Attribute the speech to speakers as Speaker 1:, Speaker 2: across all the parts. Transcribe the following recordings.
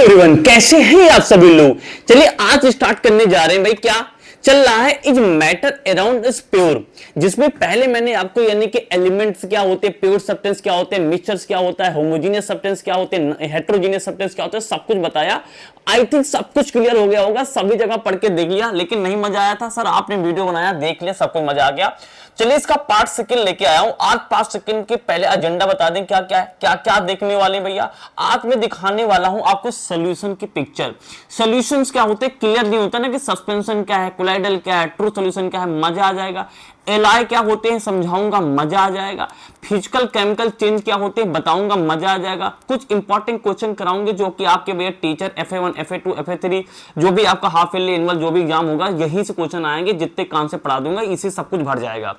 Speaker 1: Everyone, कैसे हैं आप सभी लोग। चलिए आज स्टार्ट करने जा रहे हैं भाई। क्या चल रहा है, is matter around is pure, जिसमें पहले मैंने आपको यानी कि एलिमेंट्स क्या होते हैं, प्योर सब्सटेंस क्या होते हैं, मिक्सचर्स क्या होता है, होमोजेनियस सब्सटेंस क्या होते हैं, हेटेरोजेनियस सब्सटेंस क्या होता है, सब कुछ बताया। आई थिंक सब कुछ क्लियर हो गया होगा, सभी जगह पढ़ के देख लिया। लेकिन नहीं मजा आया था सर, आपने वीडियो बनाया देख लिया, सब कुछ मजा आ गया। चलिए इसका पार्ट सेकंड लेके आया हूं। आज पार्ट सेकंड के पहले एजेंडा बता दें क्या क्या है, क्या क्या देखने वाले भैया। आज मैं दिखाने वाला हूं आपको सॉल्यूशन की पिक्चर। सॉल्यूशंस क्या होते हैं क्लियर नहीं होता ना, कि सस्पेंशन क्या है, कोलाइडल क्या है, ट्रू सॉल्यूशन क्या है, मजा आ जाएगा। एलआई क्या होते हैं समझाऊंगा, मजा आ जाएगा। फिजिकल केमिकल चेंज क्या होते हैं बताऊंगा, मजा आ जाएगा। कुछ इंपॉर्टेंट क्वेश्चन कराऊंगे जो कि आपके भैया टीचर FA1 FA2 FA3 जो भी आपका हाफ ईयरली एनुअल जो भी एग्जाम होगा यहीं से क्वेश्चन आएंगे। जितने काम से पढ़ा दूंगा इसी सब कुछ भर जाएगा।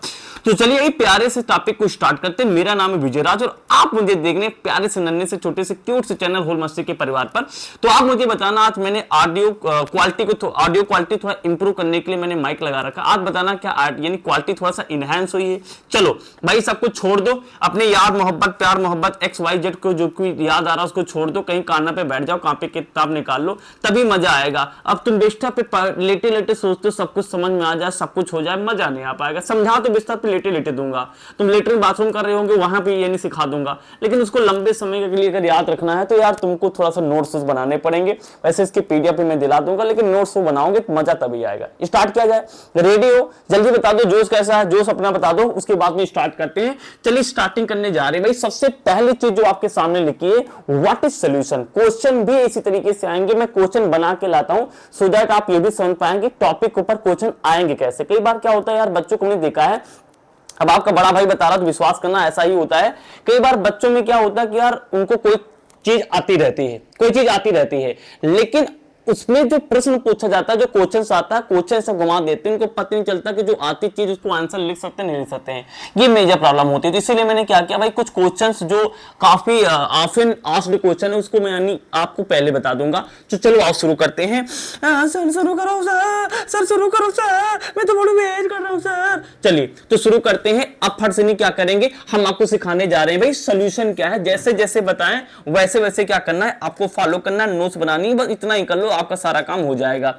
Speaker 1: तो चलिए यही प्यारे से टॉपिक को स्टार्ट करते हैं। मेरा नाम है विजय राज और आप मुझे देख रहे हैं प्यारे से नन्हे से छोटे से क्यूट से चैनल होल मस्ती के परिवार पर। तो आप मुझे बताना, आज मैंने ऑडियो क्वालिटी थोड़ा इंप्रूव करने के लिए मैंने माइक लगा रखा। आज बताना क्या यानी क्वालिटी थोड़ा सा इनहैंस हुई है। चलो भाई सब कुछ छोड़ दो, अपने यार मोहब्बत प्यार मोहब्बत XYZ को जो कोई याद आ रहा है उसको छोड़ दो, कहीं काना पे बैठ जाओ, कॉपी किताब निकाल लो, तभी मजा आएगा। अब तुम बिस्तर पे लेटे लेटे सोचते हो सब कुछ समझ में आ जाए, सब कुछ हो जाए, मजा नहीं आ पाएगा। समझा तो बिस्तर पे लेटे लेटे दूंगा, तुम लेटरिन बाथरूम कर रहे होंगे वहां पे ये नहीं सिखा दूंगा, लेकिन उसको लंबे समय के लिए अगर याद रखना है तो यार तुमको थोड़ा सा नोट्स बनाने पड़ेंगे। वैसे इसके PDF में दिला दूंगा, लेकिन नोट्स बनाओगे तो मजा तभी आएगा। स्टार्ट किया जाए, रेडी हो? जल्दी बता दो जोश कैसा है, जोश अपना बता दो, उसके बाद में स्टार्ट करते हैं। चलिए स्टार्टिंग करने जा रहे हैं भाई। सबसे पहली चीज जो आपके सामने लिखी है, व्हाट इज सॉल्यूशन। क्वेश्चन भी इसी तरीके से आएंगे, मैं क्वेश्चन बना के लाता हूं सो दैट आप ये भी समझ पाएंगे टॉपिक के ऊपर क्वेश्चन आएंगे कैसे। कई बार क्या होता है यार, बच्चों को नहीं देखा है, अब आपका बड़ा भाई बता रहा तो विश्वास करना ऐसा ही होता है। कई बार बच्चों में क्या होता है कि यार उनको कोई चीज आती रहती है, कोई चीज आती रहती है, लेकिन उसमें जो प्रश्न पूछा जाता है, जो क्वेश्चन आता है, क्वेश्चन से घुमा देते हैं, उनको पता नहीं चलता कि जो आती चीज उसको आंसर लिख सकते नहीं लिख सकते हैं। ये मेजर प्रॉब्लम होती है। तो इसीलिए मैंने क्या किया भाई, कुछ क्वेश्चंस जो काफी ऑफन आस्क्ड क्वेश्चन है उसको मैं यानी आपको पहले बता दूंगा। तो चलो आओ शुरू करते हैं। सर शुरू करो सर शुरू करो सर, मैं तो बड़ी वेट कर रहा हूं सर। चलिए तो शुरू करते हैं। अब फट से नहीं क्या करेंगे, हम आपको सिखाने जा रहे हैं भाई सोल्यूशन क्या है। जैसे जैसे बताएं वैसे वैसे क्या करना है, आपको फॉलो करना है, नोट्स बनानी है, बस इतना ही कर लो, आपका सारा काम हो जाएगा।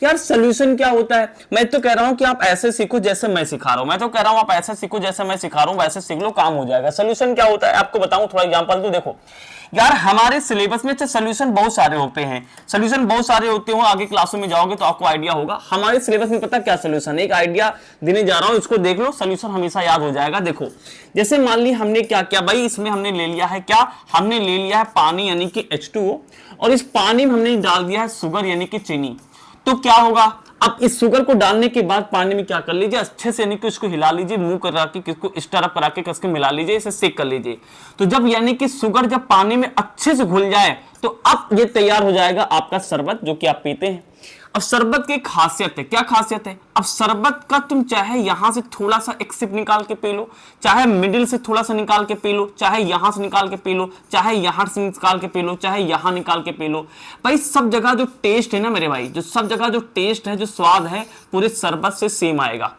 Speaker 1: यार सॉल्यूशन क्या होता है, मैं तो कह रहा हूं कि आप ऐसे सीखो जैसे मैं सिखा रहा हूं। मैं तो कह रहा हूं आप ऐसे सीखो जैसे मैं सिखा रहा हूं, वैसे सीख लो, काम हो जाएगा। सॉल्यूशन क्या होता है आपको बताऊं, थोड़ा एग्जांपल दूं। देखो यार हमारे सिलेबस में सॉल्यूशन बहुत सारे होते हैं, सॉल्यूशन बहुत सारे होते हो, आगे क्लासों में जाओगे तो आपको आइडिया होगा। हमारे सिलेबस में पता क्या सॉल्यूशन, एक आइडिया देने जा रहा हूं, इसको देख लो, सॉल्यूशन हमेशा याद हो जाएगा। देखो जैसे मान ली हमने क्या किया भाई, इसमें हमने ले लिया है क्या, हमने ले लिया है पानी यानी कि H2O, और इस पानी में हमने डाल दिया है शुगर यानी कि चीनी। तो क्या होगा, अब इस शुगर को डालने के बाद पानी में क्या कर लीजिए, अच्छे से यानी कि इसको हिला लीजिए, मुंह करा के किसको स्टर अप करा के कसके मिला लीजिए, इसे सेक कर लीजिए। तो जब यानी कि शुगर जब पानी में अच्छे से घुल जाए तो अब ये तैयार हो जाएगा आपका शरबत जो कि आप पीते हैं। अब शरबत की खासियत है, क्या खासियत है, अब शरबत का तुम चाहे यहां से थोड़ा सा एक सिप निकाल के पी लो, चाहे मिडिल से थोड़ा सा निकाल के पी लो, चाहे यहां से निकाल के पी लो, चाहे यहां से निकाल के पी लो, चाहे यहां निकाल के पी लो। भाई सब जगह जो टेस्ट है ना मेरे भाई, जो सब जगह जो टेस्ट है, जो स्वाद है, पूरे शरबत से सेम आएगा।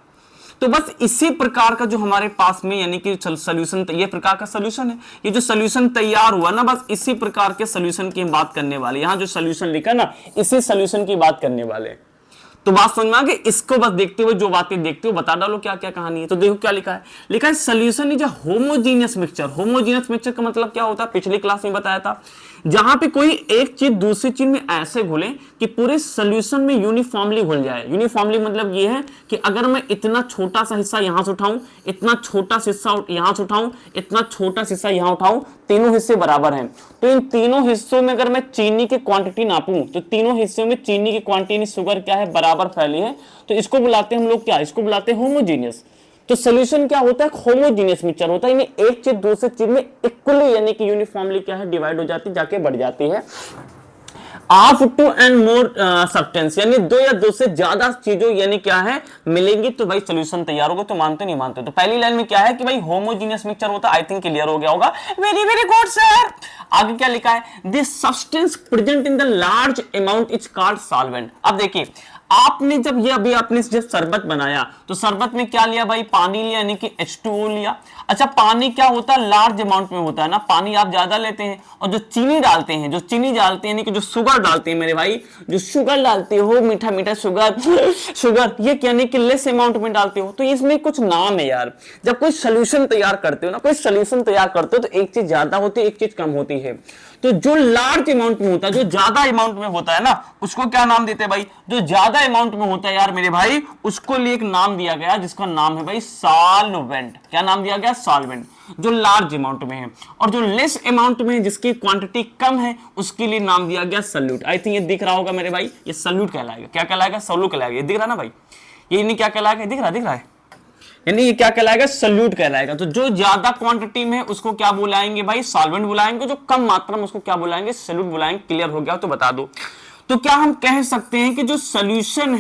Speaker 1: तो बस इसी प्रकार का जो हमारे पास में यानी कि सॉल्यूशन, ये प्रकार का सॉल्यूशन है। ये जो सॉल्यूशन तैयार हुआ ना, बस इसी प्रकार के सॉल्यूशन की हम बात करने वाले। यहाँ जो सॉल्यूशन लिखा ना, इसी सॉल्यूशन की बात करने वाले। तो बात समझ में आ गई। इसको बस देखते हुए जो बातें देखते हो बता डालो क्या क्या कहानी है। तो देखो क्या लिखा है, लिखा है solution is a homogeneous mixture. Homogeneous mixture का मतलब क्या होता है, पिछली क्लास में बताया था, जहां पे कोई एक चीज दूसरी चीज में ऐसे घुले कि पूरे सॉल्यूशन में यूनिफॉर्मली घुल जाए। यूनिफॉर्मली मतलब ये है कि अगर मैं इतना छोटा सा हिस्सा यहां से उठाऊं, इतना छोटा सा हिस्सा यहां से उठाऊं, इतना छोटा सा हिस्सा यहां उठाऊं, तीनों हिस्से बराबर हैं। तो इन तीनों हिस्सों में अगर मैं चीनी की क्वांटिटी नापूं तो तीनों हिस्सों में चीनी की क्वांटिटी, शुगर क्या है, बराबर फैली है। तो इसको बुलाते हैं हम लोग क्या, इसको बुलाते हैं होमोजेनियस। तो सॉल्यूशन क्या होता है, होमोजेनियस मिक्सचर होता है, यानी एक चीज दूसरी चीज में इक्वली यानी कि यूनिफॉर्मली क्या है, डिवाइड हो जाती, जाके बढ़ जाती है। Of two and more substance, यानी दो या दो से ज्यादा चीजों यानी क्या है मिलेंगी तो भाई सॉल्यूशन तैयार होगा। तो मानते नहीं मानते, तो पहली लाइन में क्या है कि भाई होमोजेनियस मिक्सचर होता है। आई थिंक क्लियर हो गया होगा, वेरी वेरी गुड सर। आगे क्या लिखा है, this substance present in the large amount is called solvent. अब देखिए आपने जब ये अभी आपने जब शरबत बनाया तो शरबत में क्या लिया भाई, पानी लिया यानी कि H2O लिया। अच्छा पानी क्या होता है, लार्ज अमाउंट में होता है ना, पानी आप ज्यादा लेते हैं। और जो चीनी डालते हैं, जो चीनी डालते हैं यानी कि जो शुगर डालते हैं मेरे भाई, जो शुगर डालते हो मीठा मीठा शुगर शुगर, ये यानी कि लेस अमाउंट में डालते हो। तो इसमें कुछ नाम है यार। जब कोई सोल्यूशन तैयार करते हो ना, कोई सोल्यूशन तैयार करते हो तो एक चीज ज्यादा होती है, एक चीज कम होती है। तो जो लार्ज अमाउंट में होता है, जो ज्यादा अमाउंट में होता है ना, उसको क्या नाम देते हैं भाई, जो ज्यादा अमाउंट में होता है यार मेरे भाई, उसको लिए एक नाम दिया गया जिसका नाम है भाई सॉल्वेंट। क्या नाम दिया गया, सॉल्वेंट, जो लार्ज अमाउंट में है। और जो लेस अमाउंट में है, जिसकी क्वांटिटी कम है, उसके लिए नाम दिया गया सॉल्यूट। आई थिंक ये दिख रहा होगा मेरे भाई, ये सॉल्यूट कहलाएगा। क्या कहलाएगा, सॉल्यूट कहलाएगा। ये दिख रहा ना भाई, ये नहीं क्या कहलाएगा, दिख रहा है, यानी ये क्या कहलाएगा, सॉल्यूट कहलाएगा। तो जो ज्यादा क्वांटिटी में है उसको क्या बुलाएंगे भाई, सॉल्वेंट बुलाएंगे। जो कम मात्रा में उसको क्या बुलाएंगे, सॉल्यूट बुलाएंगे। क्लियर हो गया तो बता दो। तो क्या हम कह सकते हैं कि जो सॉल्यूशन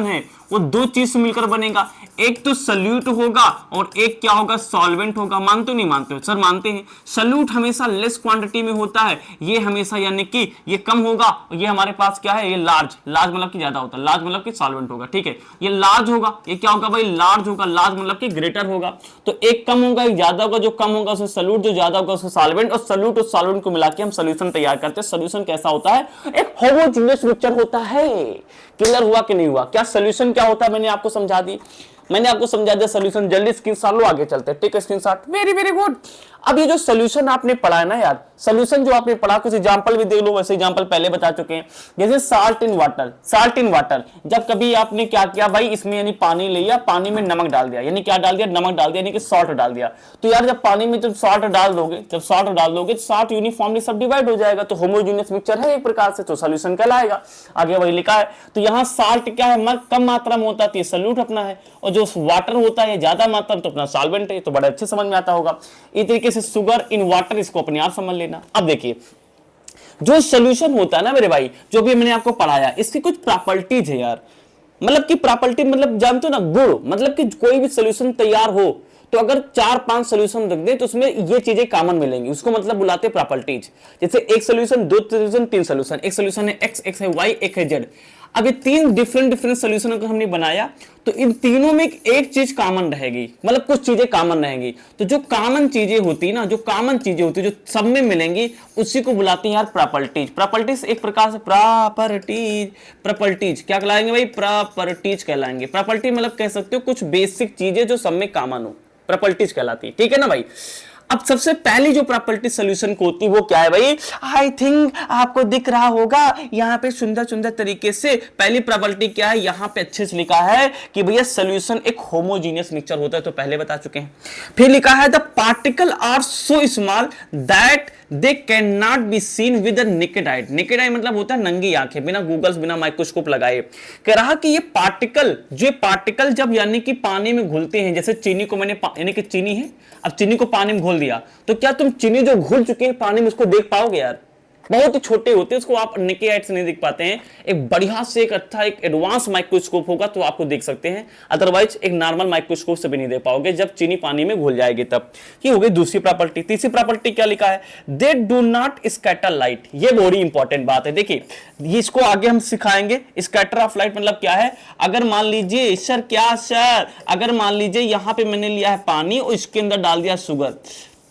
Speaker 1: है वो दो चीज से मिलकर बनेगा, एक तो सॉल्यूट होगा और एक क्या होगा, सॉल्वेंट होगा। मानते हो नहीं मानते हो, सर मानते हैं। सॉल्यूट हमेशा लेस क्वांटिटी में होता है, ये हमेशा यानी कि ये कम होगा। ये हमारे पास क्या है, ये लार्ज मतलब कि ज्यादा होता है, लार्ज मतलब कि सॉल्वेंट होगा, ठीक है। ये लार्ज होगा, ये क्या होगा भाई, लार्ज होगा, लार्ज मतलब कि ग्रेटर होगा। तो एक कम होगा, एक ज्यादा होगा, जो कम होगा उसे सॉल्यूट, जो ज्यादा होगा उसे सॉल्वेंट। और सॉल्यूट और सॉल्वेंट को मिला के हम सॉल्यूशन तैयार करते हैं। सॉल्यूशन कैसा होता है, एक होमोजेनियस मिक्सचर होता है। क्लियर हुआ कि नहीं हुआ, क्या सॉल्यूशन क्या होता है, मैंने आपको समझा दिया सॉल्यूशन। जल्दी स्क्रीनशॉट लो, आगे चलते हैं। Take screenshot, very good. अब ये जो सॉल्यूशन आपने पढ़ा है ना यार, सॉल्यूशन जो आपने पढ़ा, कुछ एग्जांपल भी देख लो। वैसे एग्जांपल पहले बता चुके हैं, जैसे साल्ट इन वाटर। जब कभी आपने क्या किया भाई, इसमें यानी पानी लिया, पानी में नमक डाल दिया, यानी क्या डाल दिया, नमक डाल दिया, यानी कि सॉल्ट डाल दिया। तो यार जब पानी में जब सॉल्ट डाल दोगे तो सॉल्ट यूनिफॉर्मली सब डिवाइड हो जाएगा। तो होमोजेनियस मिक्सचर है एक प्रकार से, तो सॉल्यूशन कहलाएगा। आगे वही लिखा है। तो यहाँ साल्ट क्या है, कम मात्रा में होता है, सॉल्यूट अपना है। और जो वाटर होता है ज्यादा मात्रा में, तो अपना सॉल्वेंट है। तो बड़ा अच्छे समझ में आता होगा। इस तरीके से शुगर इन वाटर, इसको अपने आप समझ लेना। अब देखिए जो सॉल्यूशन होता है ना मेरे भाई, जो भी मैंने आपको पढ़ाया, इसकी कुछ प्रॉपर्टीज है यार। मतलब कि प्रॉपर्टी मतलब जानते हो ना, गुण। मतलब कि कोई भी सॉल्यूशन तैयार हो तो अगर 4-5 सॉल्यूशन रख दे तो उसमें ये चीजें कॉमन मिलेंगी, उसको मतलब बुलाते हैं प्रॉपर्टीज। जैसे एक सॉल्यूशन, दो सॉल्यूशन, तीन सॉल्यूशन। एक सॉल्यूशन है एक्स, एक है वाई, एक है जेड। अब ये तीन डिफरेंट सॉल्यूशन को हमने बनाया, तो इन तीनों में एक चीज कॉमन रहेगी, मतलब कुछ चीजें कॉमन रहेंगी। तो जो कॉमन चीजें होती है ना, जो सब में मिलेंगी, उसी को बुलाते हैं यार प्रॉपर्टीज। एक प्रकार से प्रॉपर्टीज क्या कहलाएंगे भाई, प्रॉपर्टीज कहलाएंगे। प्रॉपर्टी मतलब कह सकते हो कुछ बेसिक चीजें जो सब में कॉमन हो, प्रॉपर्टीज कहलाती है, ठीक है ना भाई। अब सबसे पहली जो प्रॉपर्टी सॉल्यूशन को होती है वो क्या है भाई, आई थिंक आपको दिख रहा होगा यहाँ पे सुंदर तरीके से। पहली प्रॉपर्टी क्या है, यहाँ पे अच्छे से लिखा है कि भैया सॉल्यूशन एक होमोजेनियस मिक्सचर होता है, तो पहले बता चुके हैं। फिर लिखा है the particle are so small that they can not be seen with the naked eye. Naked eye मतलब होता है नंगी आंखें, बिना गूगल्स, बिना माइक्रोस्कोप लगाए। कह रहा कि ये पार्टिकल जब यानी कि पानी में घुलते हैं, जैसे चीनी को मैंने यानी कि चीनी है, अब चीनी को पानी में घोल दिया, तो क्या तुम चीनी जो घुल चुके हैं पानी में उसको देख पाओगे यार, बहुत ही छोटे होते हैं, उसको आप नेकेड आई से नहीं देख पाते हैं। एक बढ़िया से एक अच्छा एक एडवांस माइक्रोस्कोप होगा तो आपको देख सकते हैं, अदरवाइज एक नॉर्मल माइक्रोस्कोप से भी नहीं देख पाओगे जब चीनी पानी में घुल जाएगी तब। ये हो गई दूसरी प्रॉपर्टी। तीसरी प्रॉपर्टी क्या लिखा है, they do not scatter light. ये बड़ी इंपॉर्टेंट बात है, देखिए इसको आगे हम सिखाएंगे। स्कैटर ऑफ लाइट मतलब क्या है, अगर मान लीजिए सर अगर मान लीजिए यहाँ पे मैंने लिया है पानी और इसके अंदर डाल दिया शुगर,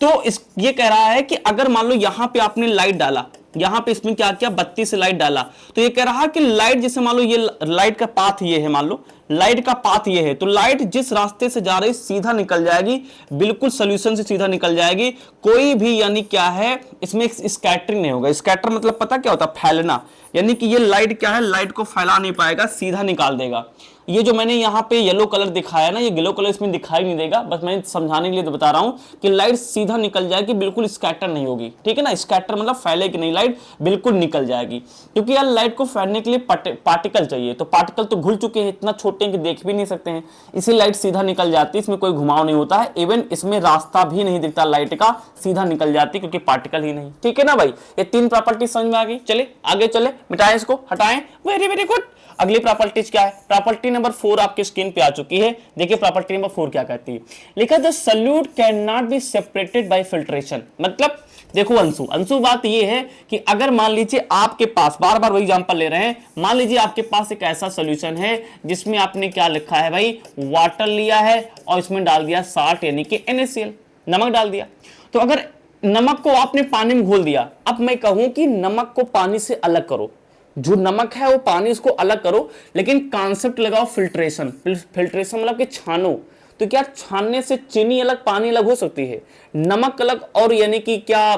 Speaker 1: तो ये कह रहा है कि अगर मान लो यहाँ पे आपने लाइट डाला, यहाँ पे इसमें क्या किया, बत्ती से लाइट डाला, तो ये कह रहा है कि लाइट, जैसे मान लो ये लाइट का पाथ ये है, मान लो लाइट का पाथ ये है, तो लाइट जिस रास्ते से जा रही सीधा निकल जाएगी, बिल्कुल सॉल्यूशन से सीधा निकल जाएगी। कोई भी यानी क्या है इसमें स्कैटरिंग नहीं होगा। स्कैटर मतलब पता क्या होता है, फैलना, यानी कि ये लाइट क्या है, लाइट को फैला नहीं पाएगा, सीधा निकाल देगा। ये जो मैंने यहाँ पे येलो कलर दिखाया ना, ये येलो कलर इसमें दिखाई नहीं देगा, बस मैं समझाने के लिए तो बता रहा हूँ कि लाइट सीधा निकल जाएगी, बिल्कुल स्कैटर नहीं होगी, ठीक है ना। स्कैटर मतलब फैलेगी नहीं, लाइट बिल्कुल निकल जाएगी, क्योंकि यार लाइट को फैलने के लिए पार्टिकल चाहिए, तो पार्टिकल तो घुल चुके हैं, इतना छोटे हैं कि देख भी नहीं सकते हैं, इसी लाइट सीधा निकल जाती है, इसमें कोई घुमाव नहीं होता है, इवन इसमें रास्ता भी नहीं दिखता लाइट का, सीधा निकल जाती क्योंकि पार्टिकल ही नहीं, ठीक है ना भाई। ये तीन प्रॉपर्टी समझ में आ गई। चले आगे चले, मिटाएं इसको, हटाएं, वेरी गुड। अगली प्रॉपर्टीज क्या है, प्रॉपर्टी नंबर 4 आपकी स्क्रीन पे आ चुकी है। देखिए प्रॉपर्टी नंबर 4 क्या कहती है, लिखा the solute can not be separated by filtration. मतलब देखो अंशु, अंशु बात ये है कि अगर मान लीजिए आपके पास, बार बार वही एग्जांपल ले रहे हैं, मान लीजिए आपके पास एक ऐसा सॉल्यूशन है जिसमें आपने क्या लिखा है भाई, वाटर लिया है और इसमें डाल दिया साल्ट यानी कि NaCl, नमक डाल दिया। तो अगर नमक को आपने पानी में घोल दिया, अब मैं कहूं कि नमक को पानी से अलग करो, जो नमक है वो पानी उसको अलग करो, लेकिन कॉन्सेप्ट लगाओ फिल्ट्रेशन। फिल्ट्रेशन मतलब कि छानो, तो क्या छानने से चीनी अलग पानी अलग हो सकती है, नमक अलग और यानी कि क्या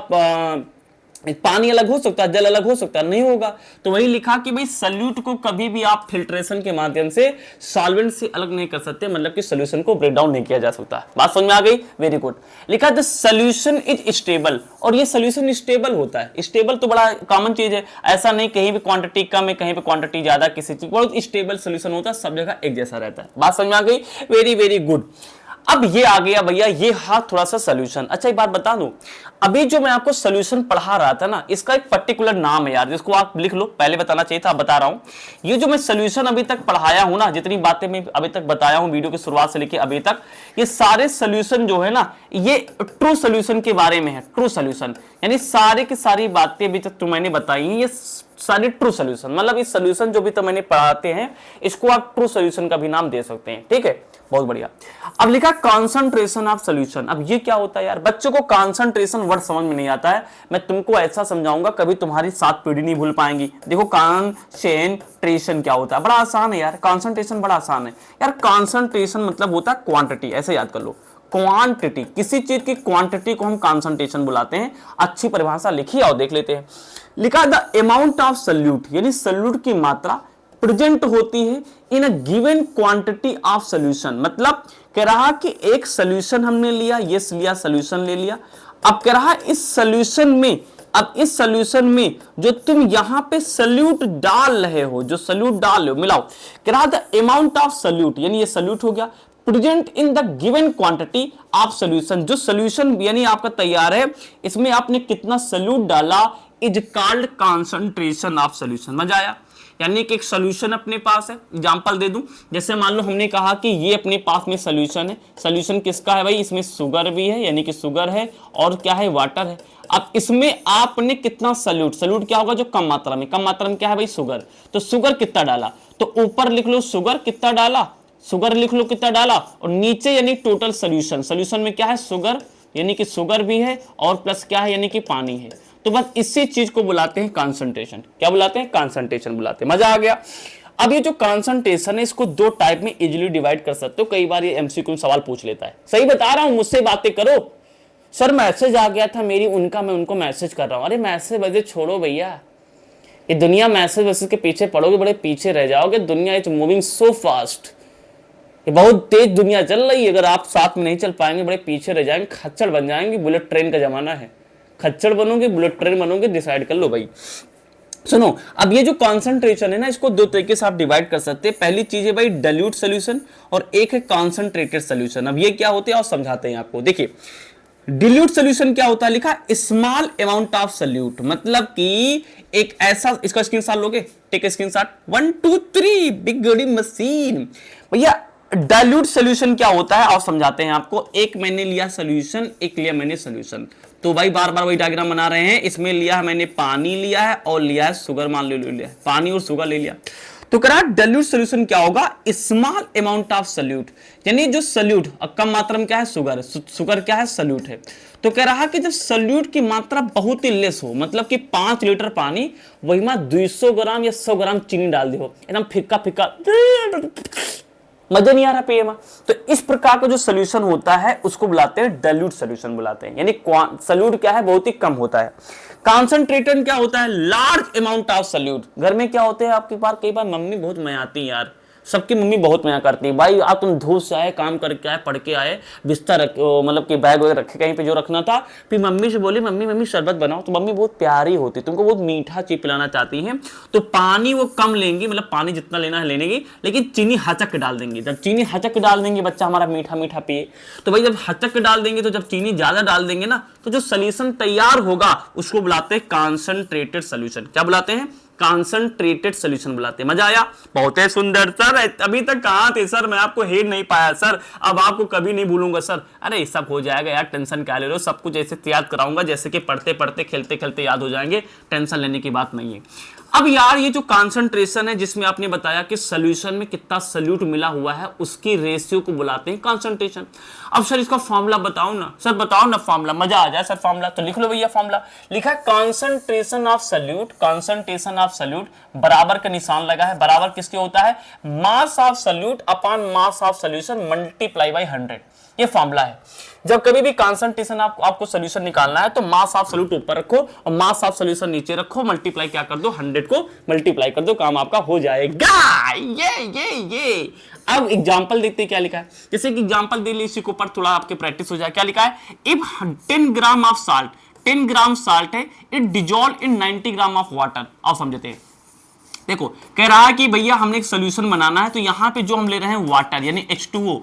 Speaker 1: पानी अलग हो सकता है, जल अलग हो सकता है, नहीं होगा। तो वही लिखा कि भाई सॉल्यूट को कभी भी आप फिल्ट्रेशन के माध्यम से सॉल्वेंट से अलग नहीं कर सकते, मतलब कि सॉल्यूशन को ब्रेक डाउन नहीं किया जा सकता। बात समझ में आ गई, वेरी गुड। लिखा द सॉल्यूशन इज स्टेबल, और ये सॉल्यूशन स्टेबल होता है। स्टेबल तो बड़ा कॉमन चीज है, ऐसा नहीं कहीं भी क्वांटिटी कम है कहीं पे क्वांटिटी ज्यादा, किसी चीज बहुत स्टेबल सॉल्यूशन होता है, सब जगह एक जैसा रहता है। बात समझ में आ गई, वेरी वेरी गुड। अब ये आ गया भैया, ये हाथ थोड़ा सा सॉल्यूशन। अच्छा एक बात बता दूं, अभी जो मैं आपको सॉल्यूशन पढ़ा रहा था ना, इसका एक पर्टिकुलर नाम है यार, जिसको आप लिख लो, पहले बताना चाहिए था, अब बता रहा हूं। ये जो मैं सॉल्यूशन अभी तक पढ़ाया हूं ना, जितनी बातें मैं अभी तक बताया हूं वीडियो की शुरुआत से लेकर अभी तक, ये सारे सॉल्यूशन जो है ना, ये ट्रू सॉल्यूशन के बारे में है। ट्रू सॉल्यूशन यानी सारी की सारी बातें अभी तक मैंने बताई हैं, ये सारे ट्रू सॉल्यूशन, मतलब इस सॉल्यूशन जो भी तो मैंने पढ़ाते हैं, इसको आप ट्रू सॉल्यूशन का भी नाम दे सकते हैं। ठीक है, बहुत बढ़िया। अब लिखा कंसंट्रेशन ऑफ सॉल्यूशन। अब ये क्या होता है यार, बच्चों को कंसंट्रेशन वर्ड समझ में नहीं आता है, मैं तुमको ऐसा समझाऊंगा कभी तुम्हारी 7 पीढ़ी नहीं भूल पाएंगी। देखो कंसंट्रेशन क्या होता है, बड़ा आसान है यार, कंसंट्रेशन बड़ा आसान है यार। कंसंट्रेशन मतलब होता है क्वांटिटी, ऐसे याद कर लो, क्वांटिटी, किसी चीज की क्वांटिटी को हम कंसंट्रेशन बुलाते हैं। अच्छी परिभाषा लिखी और देख लेते हैं। लिखा द अमाउंट ऑफ सॉल्यूट, यानी सॉल्यूट की मात्रा प्रेजेंट होती है in a given quantity of solution. मतलब कह रहा कि एक सॉल्यूशन हमने लिया, ये लिया सॉल्यूशन ले लिया, अब कह रहा इस सॉल्यूशन में, अब इस सॉल्यूशन में जो तुम यहां पे सॉल्यूट डाल रहे हो, जो सॉल्यूट डाल रहे हो, मिलाओ, कह रहा द अमाउंट ऑफ सॉल्यूट, यानी ये सॉल्यूट हो गया, present in the given quantity of solution, जो सॉल्यूशन यानी आपका तैयार है, इसमें आपने कितना सॉल्यूट डाला, is called concentration of solution. मजा आया, यानी कि एक सॉल्यूशन अपने पास है। एग्जांपल दे दूं, जैसे मान लो हमने कहा कि ये अपने पास में सॉल्यूशन है, सॉल्यूशन किसका है भाई, इसमें शुगर भी है, यानी कि शुगर है, और क्या है, वाटर है। अब इसमें आपने कितना सॉल्यूट, सॉल्यूट क्या होगा जो कम मात्रा में, कम मात्रा में क्या है भाई, शुगर, तो शुगर कितना डाला, तो ऊपर लिख लो शुगर कितना डाला, शुगर लिख लो कितना डाला, और नीचे यानी टोटल सॉल्यूशन, सॉल्यूशन में क्या है, शुगर, यानी कि शुगर भी है और प्लस क्या है, यानी कि पानी है। तो बस इसी चीज को बुलाते हैं कंसंट्रेशन। क्या बुलाते हैं, कंसंट्रेशन बुलाते हैं। मजा आ गया। अब ये जो कंसंट्रेशन है, इसको 2 टाइप में इजीली डिवाइड कर सकते हो। कई बार ये एमसीक्यू सवाल पूछ लेता है, सही बता रहा हूं, मुझसे बातें करो। सर मैसेज आ गया था मेरी उनका, मैं उनको मैसेज कर रहा हूं। अरे मैसेज वैसे छोड़ो भैया, ये दुनिया मैसेज वैसेज के पीछे पड़ोगे, बड़े पीछे रह जाओगे। दुनिया इज मूविंग सो फास्ट, ये बहुत तेज दुनिया चल रही है। अगर आप साथ में नहीं चल पाएंगे, बड़े पीछे रह जाएंगे, खच्चर बन जाएंगे। बुलेट ट्रेन का जमाना है, खच्चर बनोगे बुलेट ट्रेन बनोगे, डिसाइड कर लो भाई। सुनो, अब ये जो कॉन्सेंट्रेशन है ना, इसको 2 तरीके से आप डिवाइड कर सकते हैं। पहली चीज है भाई डाइल्यूट सॉल्यूशन, और एक है कॉन्सेंट्रेटेड सॉल्यूशन। अब ये क्या होते हैं और समझाते हैं आपको। देखिए डिल्यूट सॉल्यूशन क्या होता है, लिखा स्मॉल अमाउंट ऑफ सॉल्यूट, मतलब कि एक ऐसा, इसका स्क्रीनशॉट लोगे, टेक स्क्रीनशॉट, 1 2 3 बिग गड़ी मशीन। भैया डाइल्यूट सॉल्यूशन क्या होता है और समझाते हैं आपको। एक मैंने लिया सॉल्यूशन, एक लिया मैंने सॉल्यूशन, तो भाई बार बार वही डायग्राम बना रहे हैं। इसमें लिया है मैंने पानी लिया है और लिया है शुगर, मान लो लिया है पानी और शुगर ले लिया। तो कह रहा डाइल्यूट सॉल्यूशन क्या होगा, स्मॉल अमाउंट ऑफ सॉल्यूट, यानी जो सॉल्यूट कम मात्रा में क्या है, शुगर, शुगर क्या है, सॉल्यूट है। तो कह रहा कि जब सॉल्यूट की मात्रा बहुत ही लेस हो, मतलब कि 5 लीटर पानी, वही में 200 ग्राम या 100 ग्राम चीनी डाल दे, एकदम फिक्का फिक्का, मजा नहीं आ रहा पिए में। तो इस प्रकार का जो सॉल्यूशन होता है उसको बुलाते हैं डाइल्यूट सॉल्यूशन बुलाते हैं, यानी सॉल्यूट क्या है, बहुत ही कम होता है। कंसंट्रेटेड क्या होता है, लार्ज अमाउंट ऑफ सॉल्यूट। घर में क्या होते हैं आपके पास, कई बार मम्मी बहुत मजा आती है यार, सबकी मम्मी बहुत मजा करती है भाई। आप तुम धूप से आए, काम करके आए, पढ़ के आए, बिस्तर मतलब कि बैग वगैरह रखे कहीं पे जो रखना था, फिर मम्मी से बोले मम्मी मम्मी शरबत बनाओ, तो मम्मी बहुत प्यारी होती है, तुमको बहुत मीठा चीज पिलाना चाहती है। तो पानी वो कम लेंगी, मतलब पानी जितना लेना है लेने की, लेकिन चीनी हचक के डाल देंगे। जब चीनी हचक के डाल देंगे, बच्चा हमारा मीठा मीठा पिए। तो भाई जब हचक के डाल देंगे, तो जब चीनी ज्यादा डाल देंगे ना, तो जो सोल्यूशन तैयार होगा उसको बुलाते हैं कंसंट्रेटेड सोल्यूशन। क्या बुलाते हैं, कॉन्सेंट्रेटेड सोल्यूशन बुलाते हैं। मजा आया? बहुत है सुंदर सर, अभी तक कहां थे सर, मैं आपको हेर नहीं पाया सर, अब आपको कभी नहीं भूलूंगा सर। अरे सब हो जाएगा यार, टेंशन क्या ले रहे हो, सब कुछ ऐसे याद कराऊंगा जैसे कि पढ़ते पढ़ते खेलते खेलते याद हो जाएंगे, टेंशन लेने की बात नहीं है। अब यार ये जो कॉन्सेंट्रेशन है जिसमें आपने बताया कि सोल्यूशन में कितना सल्यूट मिला हुआ है उसकी रेशियो को बुलाते हैं कॉन्सेंट्रेशन। अब सर इसका फॉर्मूला बताओ ना सर, बताओ ना फॉर्मूला, मजा आ जाए सर फॉर्मूला। तो लिख लो भैया फॉर्मूला, लिखा है concentration of solute, concentration of solute बराबर का निशान लगा है, बराबर किसके होता है, mass of solute upon mass of solution multiply by 100। ये फॉर्मूला है। जब कभी भी कॉन्सेंट्रेशन आपको सोल्यूशन निकालना है तो मास ऑफ सॉल्यूट ऊपर रखो और मास ऑफ सोल्यूशन नीचे रखो, मल्टीप्लाई क्या कर दो, 100 को मल्टीप्लाई कर दो, काम आपका हो जाएगा। ये अब एग्जांपल देखते हैं क्या लिखा है। जैसे कि एग्जांपल दे ली, इसी के ऊपर थोड़ा आपके प्रैक्टिस हो जाए। क्या लिखा है, if 10 gram of salt, 10 gram salt है, it dissolve in 90 gram of water. आओ समझते हैं। देखो कह रहा है कि भैया हमने एक सोल्यूशन बनाना है, तो यहां पे जो हम ले रहे हैं वाटर यानी H2O,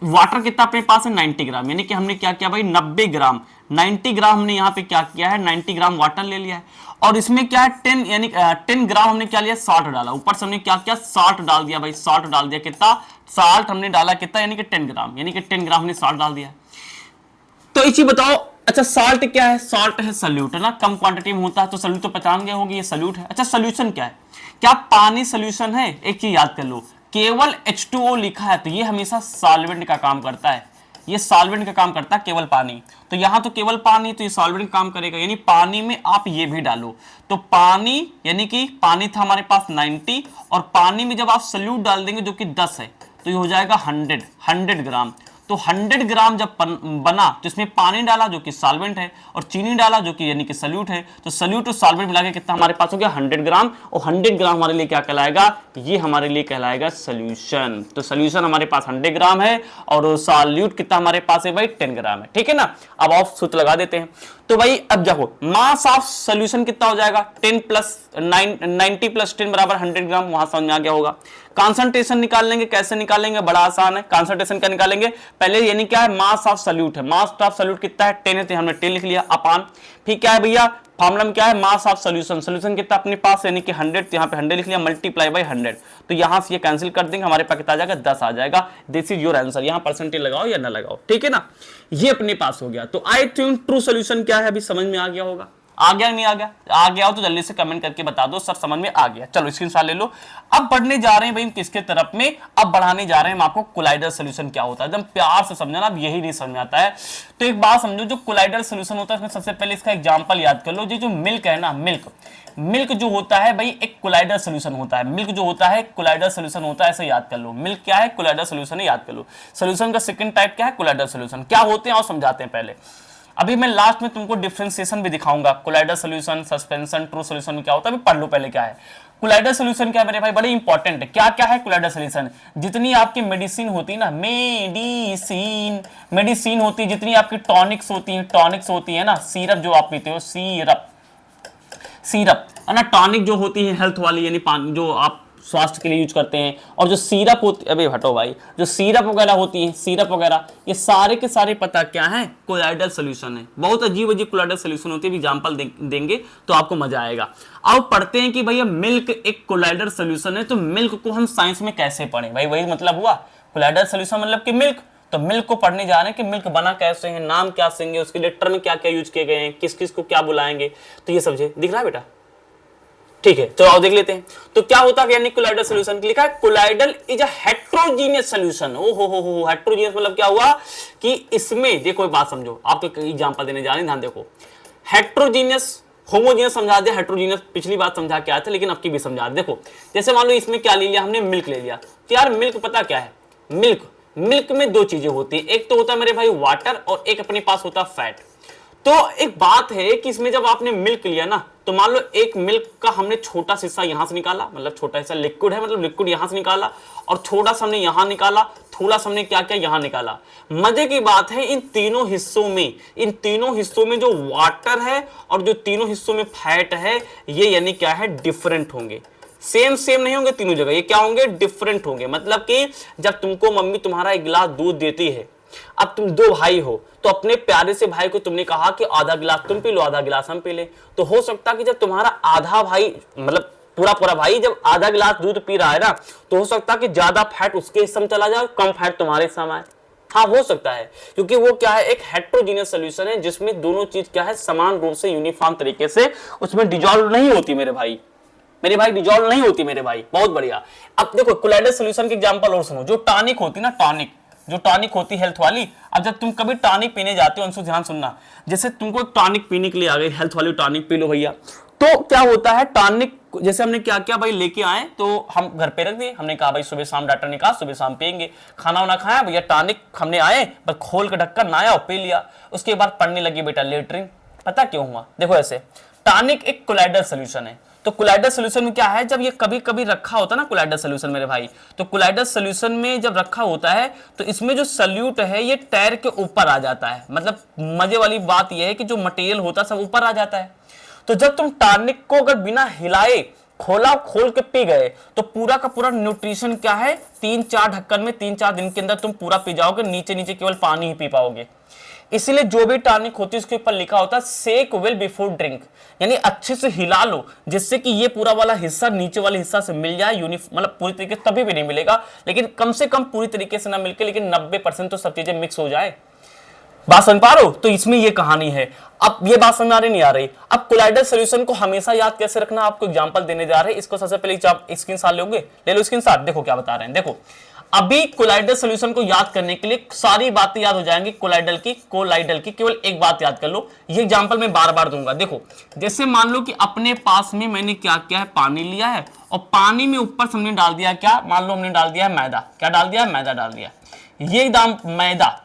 Speaker 1: वाटर कितना अपने पास है 90 ग्राम, यानी कि हमने क्या किया भाई 90 ग्राम, 90 ग्राम हमने यहाँ पे क्या किया है 90 ग्राम वाटर ले लिया है। और इसमें क्या है 10 यानी 10 ग्राम हमने क्या लिया, साल्ट डाला, ऊपर से हमने क्या किया साल्ट डाल दिया भाई, साल्ट डाल दिया, कितना साल्ट हमने डाला, कितना यानी कि 10 ग्राम, यानी कि 10 ग्राम हमने साल्ट डाल दिया। तो एक चीज बताओ, अच्छा साल्ट क्या है, साल्ट है सल्यूट है ना, कम क्वांटिटी में होता है तो सल्यूट तो पहचान गए होगी, ये सल्यूट है। अच्छा सोल्यूशन क्या है, क्या पानी सोल्यूशन है, एक चीज याद कर लो, केवल H2O लिखा है तो ये हमेशा सॉल्वेंट का काम करता है, ये सॉल्वेंट का काम करता है केवल पानी, तो यहां तो केवल पानी, तो ये सॉल्वेंट का काम करेगा, यानी पानी में आप ये भी डालो, तो पानी यानी कि पानी था हमारे पास 90 और पानी में जब आप सल्यूट डाल देंगे जो कि 10 है तो ये हो जाएगा 100 ग्राम। तो 100 ग्राम जब बना तो इसमें पानी डाला जो कि सॉल्वेंट है और चीनी डाला जो कि यानी कि सल्यूट है, तो सल्यूट और सॉल्वेंट मिला के कितना हमारे पास हो गया 100 ग्राम, और 100 ग्राम हमारे लिए क्या कहलाएगा, ये हमारे लिए कहलाएगा सॉल्यूशन। तो सॉल्यूशन हमारे पास 100 ग्राम है और सॉल्यूट कितना हमारे पास है भाई 10 ग्राम है, ठीक है ना। अब आप सूत्र लगा देते हैं, तो भाई अब देखो मास ऑफ सॉल्यूशन कितना हो जाएगा 10 प्लस 90 प्लस 10 बराबर 100 ग्राम, वहां समझ में आ गया होगा। कॉन्सेंट्रेशन निकाल लेंगे, कैसे निकालेंगे, बड़ा आसान है। कॉन्सेंट्रेशन क्या निकालेंगे, पहले यानी क्या है मास ऑफ सॉल्यूट है, मास ऑफ सॉल्यूट कितना है 10 है तो हमने 10 लिख लिया अपान, फिर क्या है भैया फॉर्मूला में क्या है मास ऑफ सॉल्यूशन, सॉल्यूशन कितना अपने पास यानी कि 100, तो यहाँ पे 100 लिख लिया मल्टीप्लाई बाई 100, तो यहाँ से ये कैंसिल कर देंगे, हमारे पास कितना आ जाएगा 10 आ जाएगा। दिस इज योर आंसर, यहाँ परसेंटेज लगाओ या ना लगाओ, ठीक है ना, ये अपने पास हो गया। तो आई थिंक ट्रू सॉल्यूशन क्या है अभी समझ में आ गया होगा, आ गया नहीं आ गया, आ गया हो तो जल्दी से कमेंट करके बता दो सर समझ में आ गया। चलो स्क्रीनशॉट ले लो। अब बढ़ने जा रहे हैं भाई किसके तरफ में, अब बढ़ाने जा रहे हैं हम आपको कोलाइडल सॉल्यूशन क्या होता है, एकदम प्यार से समझना, अब यही नहीं समझ में आता है तो एक बात समझो, जो कोलाइडल सॉल्यूशन होता है इसमें सबसे पहले इसका एग्जांपल याद कर लो, जो मिल्क है ना, मिल्क जो होता है भाई एक कोलाइडल सॉल्यूशन होता है, मिल्क जो होता है कोलाइडल सॉल्यूशन होता है, ऐसे याद कर लो, मिल्क क्या है कोलाइडल सॉल्यूशन है, याद कर लो। सॉल्यूशन का सेकंड टाइप क्या है कोलाइडल सॉल्यूशन, क्या होते हैं और समझाते हैं पहले। अभी मैं लास्ट में तुमको डिफरेंशिएशन भी दिखाऊंगा, colloidal solution, suspension, true solution क्या होता है, अभी पढ़ लो पहले क्या है कोलाइडल सॉल्यूशन। क्या है मेरे भाई, बड़े इंपॉर्टेंट है। क्या क्या है कोलाइडल सॉल्यूशन, जितनी आपकी मेडिसिन होती है ना, मेडिसिन होती है, जितनी आपकी टॉनिक्स होती है ना, सिरप जो आप पीते हो, सिरप है ना, टॉनिक जो होती है हेल्थ वाली यानी पानी जो आप स्वास्थ्य के लिए यूज करते हैं, और जो सिरप होती, अबे हटो भाई, जो सिरप वगैरह होती है, सिरप वगैरह, ये सारे के सारे पता क्या है कोलाइडल सॉल्यूशन है। बहुत अजीब अजीब कोलाइडल सॉल्यूशन होती है, एग्जांपल देंगे तो आपको मजा आएगा। अब पढ़ते हैं कि भैया मिल्क एक कोलाइडल सॉल्यूशन है, तो मिल्क को हम साइंस में कैसे पढ़ें भाई, वही मतलब हुआ कोलाइडल सॉल्यूशन मतलब कि मिल्क, तो मिल्क को पढ़ने जा रहे हैं कि मिल्क बना कैसे है, नाम क्या सेंगे, उसके लेटर में क्या क्या यूज किए गए हैं, किस किस को क्या बुलाएंगे, तो ये समझे, दिख रहा है बेटा, ठीक है। तो आओ देख लेते हैं। तो क्या होता है यानी कोलाइडल सॉल्यूशन लिखा है, colloidal is a heterogeneous solution. ओ हो हेट्रोजीनियस मतलब क्या हुआ कि इसमें देखो बात समझो, आपको एग्जांपल देने जा रहे हैं, ध्यान देखो। हेट्रोजीनियस, होमोजीनियस समझा दिया, हेट्रोजीनियस पिछली बात समझा के आया था, लेकिन अब की भी समझा दे। देखो जैसे मान लो इसमें क्या ले लिया हमने, मिल्क ले लिया, तो यार मिल्क पता क्या है, मिल्क में दो चीजें होती है, एक तो होता है मेरे भाई वाटर और एक अपने पास होता है फैट। तो एक बात है कि इसमें जब आपने मिल्क लिया ना, तो मान लो एक मिल्क का हमने छोटा सा हिस्सा यहां से निकाला, मतलब छोटा हिस्सा लिक्विड है, मतलब लिक्विड यहां से निकाला, और थोड़ा सा हमने यहां निकाला, थोड़ा सा हमने क्या क्या यहां निकाला। मजे की बात है इन तीनों हिस्सों में जो वाटर है और जो तीनों हिस्सों में फैट है, ये यानी क्या है डिफरेंट होंगे, सेम नहीं होंगे तीनों जगह, ये क्या होंगे डिफरेंट होंगे। मतलब कि जब तुमको मम्मी तुम्हारा एक गिलास दूध देती है, अब तुम दो भाई हो, तो अपने प्यारे से भाई को तुमने कहा कि आधा गिलास तुम पी लो, आधा गिलास हम पी ले, तो हो सकता है कि जब तुम्हारा आधा भाई मतलब पूरा पूरा भाई, जब आधा गिलास दूध पी रहा है ना, तो हो सकता है कि ज्यादा फैट उसके हिस्से में चला जाए, कम फैट तुम्हारे हिस्से में आए। हाँ हो सकता है, क्योंकि वो क्या है, एक हेट्रोजीनियस सोल्यूशन है जिसमें दोनों चीज क्या है, समान रूप से यूनिफॉर्म तरीके से उसमें डिजोल्व नहीं होती मेरे भाई, डिजोल्व नहीं होती मेरे भाई। बहुत बढ़िया। अब देखो कोलाइडल सॉल्यूशन की एग्जांपल और सुनो। जो टॉनिक होती ना, टॉनिक, जो टॉनिक होती हेल्थ वाली, अब जब तुम कभी टॉनिक पीने जाते हो, अंशु ध्यान सुनना, जैसे तुमको टॉनिक पीने के लिए आ गई, हेल्थ वाली टॉनिक पी लो भैया, तो क्या होता है, टॉनिक जैसे हमने क्या किया भाई, लेके आए तो हम घर पे रख दिए, हमने कहा भाई सुबह शाम, डॉक्टर ने कहा सुबह शाम पियेंगे, खाना वाना खाया भैया, टॉनिक हमने आए बस खोल के ढक्कन नहाया और पी लिया। उसके बाद पढ़ने लगी बेटा लेटरिन। पता क्यों हुआ? देखो ऐसे, टॉनिक एक कोलाइडल सॉल्यूशन है, तो कोलाइडल सॉल्यूशन में क्या है, जब ये कभी कभी रखा होता है ना कोलाइडल सॉल्यूशन मेरे भाई, तो कोलाइडल सॉल्यूशन में जब रखा होता है तो इसमें जो सॉल्यूट है ये टैर के ऊपर आ जाता है। मतलब मजे वाली बात ये है कि जो मटेरियल होता है सब ऊपर आ जाता है। तो जब तुम टॉनिक को अगर बिना हिलाए खोला, खोल के पी गए, तो पूरा का पूरा न्यूट्रिशन क्या है, 3-4 ढक्कन में 3-4 दिन के अंदर तुम पूरा पी जाओगे, नीचे नीचे केवल पानी ही पी पाओगे। इसीलिए जो भी टॉनिक होती है उसके ऊपर लिखा होता है शेक वेल बिफोर ड्रिंक, यानी अच्छे से हिला लो जिससे कि ये पूरा वाला हिस्सा नीचे वाले हिस्सा से मिल जाए, मतलब पूरी तरीके से तभी भी नहीं मिलेगा, लेकिन कम से कम पूरी तरीके से ना मिलके, लेकिन 90% तो सब चीजें मिक्स हो जाए। बात समझ पा रहे हो? तो इसमें ये कहानी है। अब ये बात समझ आ रही नहीं आ रही? अब कोलाइडल सॉल्यूशन को हमेशा याद कैसे रखना, आपको एग्जांपल देने जा रहे हैं। इसको सबसे पहले आप स्क्रीनशॉट लोगे, ले लो स्क्रीनशॉट, देखो क्या बता रहे हैं। देखो अभी कोलाइडल सॉल्यूशन को याद करने के लिए सारी बातें याद हो जाएंगी कोलाइडल की, केवल एक बात याद कर लो। ये एग्जांपल मैं बार बार दूंगा। देखो जैसे मान लो कि अपने पास में मैंने क्या किया है, पानी लिया है, और पानी में ऊपर से हमने डाल दिया क्या, मान लो हमने डाल दिया है मैदा। क्या डाल दिया है? मैदा डाल दिया। ये मैदा,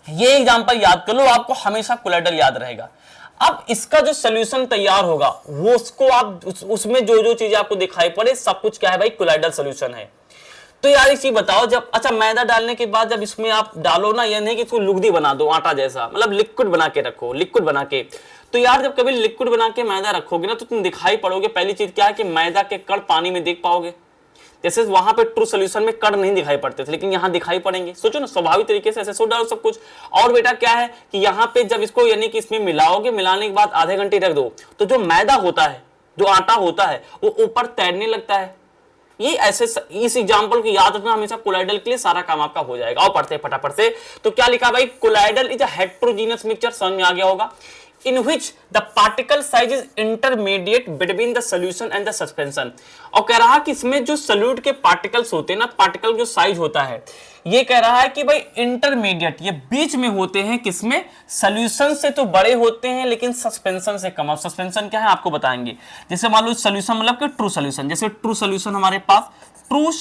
Speaker 1: ये एग्जांपल याद कर लो, आपको हमेशा कोलाइडल याद रहेगा। अब इसका जो सॉल्यूशन तैयार होगा वो उसको आप उसमें जो जो चीजें आपको दिखाई पड़े सब कुछ क्या है भाई, कोलाइडल सॉल्यूशन है। तो यार एक चीज बताओ, जब अच्छा मैदा डालने के बाद जब इसमें आप डालो ना, ये नहीं कि इसको लुगदी बना दो आटा जैसा, मतलब लिक्विड बना के रखो, लिक्विड बना के। तो यार जब कभी लिक्विड बना के मैदा रखोगे ना, तो तुम दिखाई पड़ोगे, पहली चीज क्या है कि मैदा के कण पानी में देख पाओगे। जैसे वहां पे ट्रू सॉल्यूशन में कण नहीं दिखाई पड़ते थे, लेकिन यहां दिखाई पड़ेंगे। सोचो ना, स्वाभाविक तरीके से ऐसे सोच डालो सब कुछ। और बेटा क्या है कि यहाँ पे जब इसको यानी कि इसमें मिलाओगे, मिलाने के बाद आधे घंटे रख दो, तो जो मैदा होता है, जो आटा होता है, वो ऊपर तैरने लगता है। ये ऐसे इस एग्जांपल को याद रखना हमेशा, कोलाइडल के लिए सारा काम आपका हो जाएगा। और पढ़ते फटाफट से, तो क्या लिखा भाई, colloidal is a heterogeneous mixture, समझ में आ गया होगा, in which the particle size is intermediate between the solution and the suspension। और कह रहा कि इसमें जो सॉल्यूट के पार्टिकल्स होते हैं ना, पार्टिकल जो साइज होता है, ये कह रहा है कि भाई इंटरमीडिएट, ये बीच में होते हैं, किसमें, सॉल्यूशन से तो बड़े होते हैं लेकिन सस्पेंशन से कम। अब सस्पेंशन क्या है आपको बताएंगे। जैसे मान लो सॉल्यूशन मतलब कि ट्रू सॉल्यूशन, जैसे ट्रू सॉल्यूशन हमारे पास, ट्रू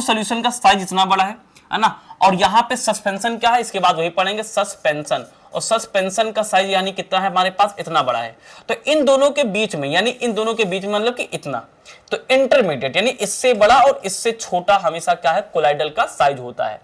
Speaker 1: सॉल्यूशन का साइज इतना बड़ा है ना, और यहां पे सस्पेंशन क्या है, इसके बाद वही पढ़ेंगे सस्पेंशन, और सस्पेंशन का साइज यानी कितना है हमारे पास, इतना बड़ा है। तो इन दोनों के बीच में, यानी इन दोनों के बीच में मतलब कि इतना, तो इंटरमीडिएट यानी इससे बड़ा और इससे छोटा हमेशा क्या है, कोलाइडल का साइज होता है।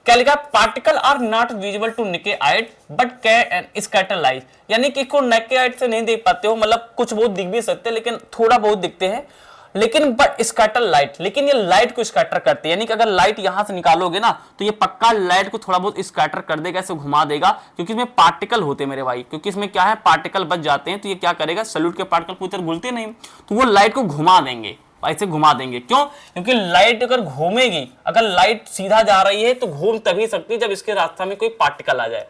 Speaker 1: क्या लिखा, particle are not visible to naked eye but can scatter light, यानी कि इसको नेकेड आई से नहीं देख पाते हो, मतलब कुछ बहुत दिख भी सकते हैं लेकिन थोड़ा बहुत दिखते हैं, लेकिन बट स्कैटर लाइट, लेकिन ये लाइट को स्कैटर करते हैं। यानी कि अगर लाइट यहां से निकालोगे ना, तो ये पक्का लाइट को थोड़ा बहुत स्कैटर कर देगा, ऐसे घुमा देगा, क्योंकि इसमें पार्टिकल होते हैं मेरे भाई, क्योंकि इसमें क्या है, पार्टिकल बच जाते हैं। तो ये क्या करेगा, सॉल्यूट के पार्टिकल पूरी तरह घुलते नहीं, तो वो लाइट को घुमा देंगे, ऐसे घुमा देंगे। क्यों? क्योंकि लाइट अगर घूमेगी, अगर लाइट सीधा जा रही है तो घूम तभी सकती है जब इसके रास्ते में कोई पार्टिकल आ जाए।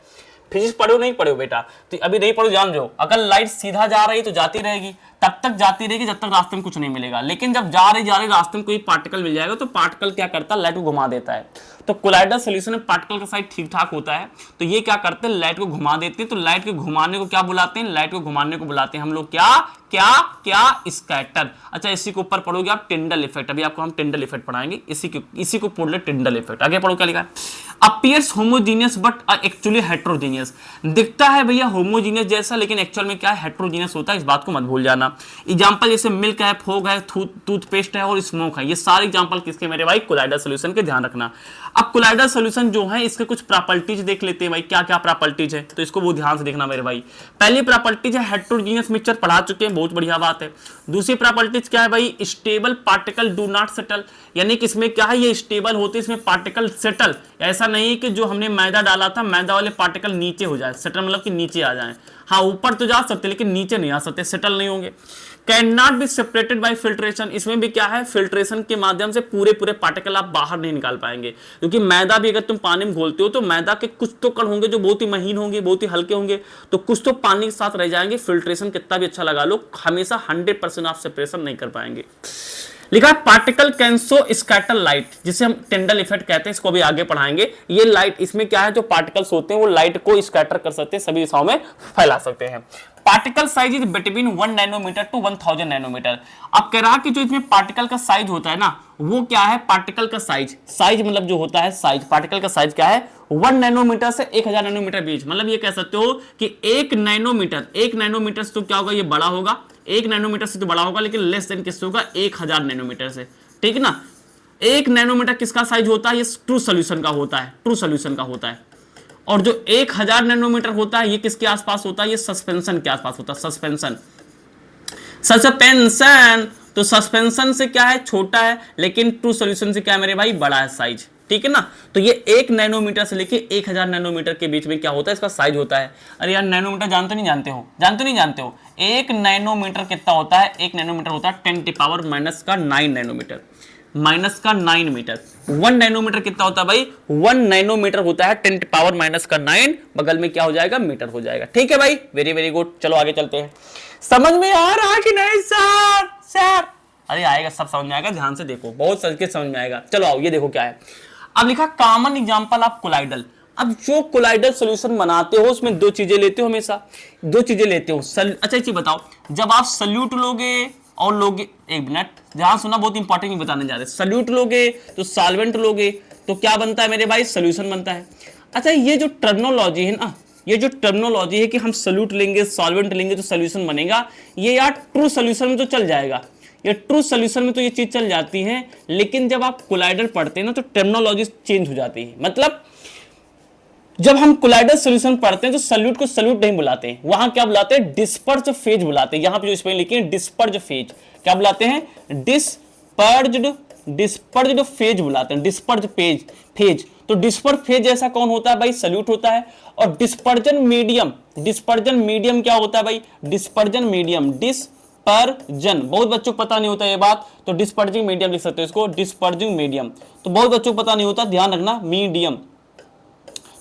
Speaker 1: फिजिक्स पढ़ो नहीं पढ़ो बेटा, तो अभी नहीं पढ़ो, जान लो, अगर लाइट सीधा जा रही है तो जाती रहेगी, तब तक जाती रहेगी जब तक रास्ते में कुछ नहीं मिलेगा, लेकिन जब जा रही रास्ते में कोई पार्टिकल मिल जाएगा तो पार्टिकल क्या करता है, लाइट को घुमा देता है। तो कोलाइडल सॉल्यूशन में पार्टिकल का साइज ठीक ठाक होता है, तो ये क्या करते हैं, लाइट को घुमा देते हैं। तो लाइट को घुमाने को क्या बुलाते हैं, लाइट को घुमाने को बुलाते हैं हम लोग क्या क्या क्या, स्कैटर। अच्छा इसी के ऊपर पढ़ोगे आप टिंडल इफेक्ट, अभी आपको हम टिंडल इफेक्ट पढ़ाएंगे, इसी को पढ़ ले, टिंडल इफेक्ट। आगे पढ़ो क्या लिखा है, appears homogeneous but actually heterogeneous, दिखता है भैया होमोजीनियस जैसा, लेकिन एक्चुअल में क्या है, हेट्रोजीनियस होता है, इस बात को मत भूल जाना। एग्जांपल जैसे मिल्क है, फोग है, टूथपेस्ट है और स्मोक है, ये सारे एग्जांपल किसके मेरे भाई, कोलाइडल सॉल्यूशन के, ध्यान रखना। अब कोलाइडल सॉल्यूशन जो है इसके कुछ प्रॉपर्टीज देख लेते हैं भाई, क्या क्या प्रॉपर्टीज है, तो इसको बहुत ध्यान से देखना मेरे भाई। पहली प्रॉपर्टीज है हेट्रोजीनियस मिक्सचर, पढ़ा चुके हैं, बहुत बढ़िया बात है। दूसरी प्रॉपर्टीज क्या है भाई, stable particle do not settle, यानी कि इसमें क्या है, ये स्टेबल होते हैं, इसमें पार्टिकल सेटल, ऐसा नहीं कि जो हमने मैदा डाला था मैदा वाले पार्टिकल नीचे हो जाए, सेटल मतलब कि नीचे आ जाए, हाँ ऊपर तो जा सकते लेकिन नीचे नहीं आ सकते, सेटल नहीं होंगे। Can not be separated by filtration, इसमें भी क्या है, फिल्ट्रेशन के माध्यम से पूरे पूरे पार्टिकल आप बाहर नहीं निकाल पाएंगे, क्योंकि मैदा भी अगर तुम पानी में घोलते हो तो मैदा के कुछ तो कण होंगे जो बहुत ही महीन होंगे, बहुत ही हल्के होंगे, तो कुछ तो पानी के साथ रह जाएंगे। फिल्ट्रेशन कितना भी अच्छा लगा लो, हमेशा 100% आप सेपरेशन नहीं कर पाएंगे। लिखा है particle can so scatter light, जिसे हम टेंडल इफेक्ट कहते हैं, इसको भी आगे पढ़ाएंगे। ये लाइट, इसमें क्या है, जो पार्टिकल्स होते हैं वो लाइट को स्कैटर कर सकते हैं, सभी दिशाओं में फैला सकते हैं। Particle size is between 1 nanometre to 1000 nanometre. अब कह रहा कि जो इसमें पार्टिकल का साइज होता है ना, वो क्या है, पार्टिकल का साइज, साइज मतलब जो होता है साइज, पार्टिकल का साइज क्या है, 1 नैनोमीटर से 1000 नैनोमीटर बीच, मतलब ये कह सकते हो कि 1 नैनोमीटर से तो क्या होगा, ये बड़ा होगा, 1 नैनोमीटर से तो बड़ा होगा, लेकिन लेस देन किससे होगा, 1000 नैनोमीटर से, ठीक ना। 1 नैनोमीटर किसका साइज होता है, ये ट्रू सोल्यूशन का होता है, ट्रू सोल्यूशन का होता है। और जो 1000 नैनोमीटर होता है, ये किसके आसपास होता है, ये सस्पेंशन के आसपास होता है, सस्पेंशन। तो सस्पेंशन से क्या है, छोटा है, लेकिन ट्रू सोल्यूशन से क्या है मेरे भाई, बड़ा है साइज, ठीक है ना। तो ये 1 नैनोमीटर से लेके 1000 नैनोमीटर के बीच में क्या होता है, इसका साइज होता है। अरे यार नैनोमीटर जानते नहीं जानते हो, 1 नैनोमीटर कितना होता है, 1 नैनोमीटर होता है 10⁻⁹ नैनोमीटर, -9 मीटर। 1 नैनोमीटर कितना होता है भाई, 1 नैनोमीटर होता है 10⁻⁹, बगल में क्या हो जाएगा, मीटर हो जाएगा, ठीक है भाई, वेरी वेरी गुड। चलो आगे चलते हैं। समझ में आ रहा कि नहीं सर? अरे आएगा, सब समझ में आएगा, ध्यान से देखो, बहुत समझ के समझ में आएगा। चलो आओ, ये देखो क्या है। अब लिखा कॉमन एग्जांपल ऑफ कोलाइडल। अब जो कोलाइडल सॉल्यूशन बनाते हो उसमें 2 चीजें लेते हो, हमेशा 2 चीजें लेते हो। अच्छा एक चीज बताओ, जब आप सल्यूट लोगे और लोगे, एक मिनट ध्यान सुना, बहुत इंपॉर्टेंट बताने जा रहे हैं। सल्यूट लोगे तो सॉल्वेंट लोगे तो क्या बनता है मेरे भाई, सॉल्यूशन बनता है। अच्छा ये जो टर्मिनोलॉजी है ना, ये जो टर्मिनोलॉजी है कि हम सल्यूट लेंगे सॉल्वेंट लेंगे तो सॉल्यूशन बनेगा, ये यार ट्रू सॉल्यूशन में तो चल जाएगा, ये ट्रू सॉल्यूशन में तो ये चीज चल जाती है, लेकिन जब आप कोलाइडल पढ़ते हैं ना तो टर्मिनोलॉजी चेंज हो जाती है। मतलब जब हम कोलाइडल सॉल्यूशन पढ़ते हैं तो सल्यूट को सल्यूट नहीं बुलाते हैं, वहां क्या बुलाते हैं, डिस्पर्ज फेज बुलाते हैं। यहां पे जो स्पेलिंग लिखे हैं डिस्पर्ज फेज, क्या बुलाते हैं, डिस्पर्ज्ड फेज बुलाते हैं, डिस्पर्ज फेज। तो डिस्पर्ज फेज ऐसा कौन होता है भाई, सल्यूट होता है। और डिस्पर्जन मीडियम क्या होता है भाई, डिस्पर्जन मीडियम, डिस्पर्जन, बहुत बच्चों को पता नहीं होता ये बात, तो डिस्पर्जिंग मीडियम लिख सकते हो इसको, डिस्पर्जिंग मीडियम। तो बहुत बच्चों को पता नहीं होता, ध्यान रखना, मीडियम,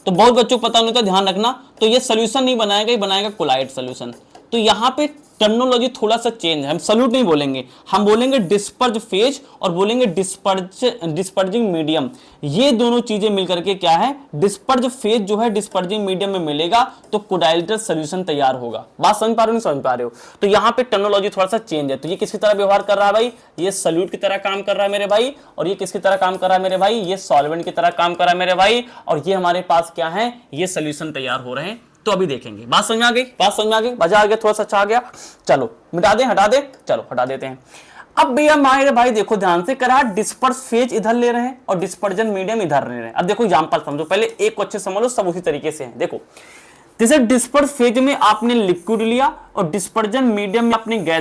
Speaker 1: तो बहुत बच्चों को पता नहीं होता, ध्यान रखना। तो ये सोल्यूशन नहीं बनाएगा, ये बनाएगा कोलाइड सोल्यूशन। तो यहां पे टर्मिनोलॉजी थोड़ा सा चेंज है, हम सल्यूट नहीं बोलेंगे, हम बोलेंगे डिस्पर्ज फेज और बोलेंगे डिस्पर्जिंग मीडियम। ये दोनों चीजें मिलकर के क्या है, डिस्पर्ज फेज जो है डिस्पर्जिंग मीडियम में मिलेगा तो कोलाइडल सॉल्यूशन तैयार होगा। बात समझ पा रहे हो, नहीं समझ पा रहे हो? तो यहाँ पे टर्मिनोलॉजी थोड़ा सा चेंज है। तो ये किसकी तरह व्यवहार कर रहा है भाई, ये सल्यूट की तरह काम कर रहा है मेरे भाई, और ये किसकी तरह काम कर रहा है मेरे भाई, ये सॉल्वेंट की तरह काम कर रहा है मेरे भाई, और ये हमारे पास क्या है, ये सोल्यूशन तैयार हो रहे हैं। तो अभी देखेंगे, बात समझ में आ गई, मजा आ गया, थोड़ा सा अच्छा आ गया। चलो मिटा दें, हटा दें, चलो हटा देते हैं। अब भैया माहिर भाई देखो ध्यान से, करा डिस्पर्स फेज इधर ले रहे हैं और डिस्पर्जन मीडियम इधर ले रहे हैं। अब देखो एग्जांपल समझो, पहले एक को अच्छे समझ लो, सब उसी तरीके से है। देखो जैसे डिस्पर्स फेज में आपने लिक्विड लिया और डिस्पर्जन मीडियम में आपने गैस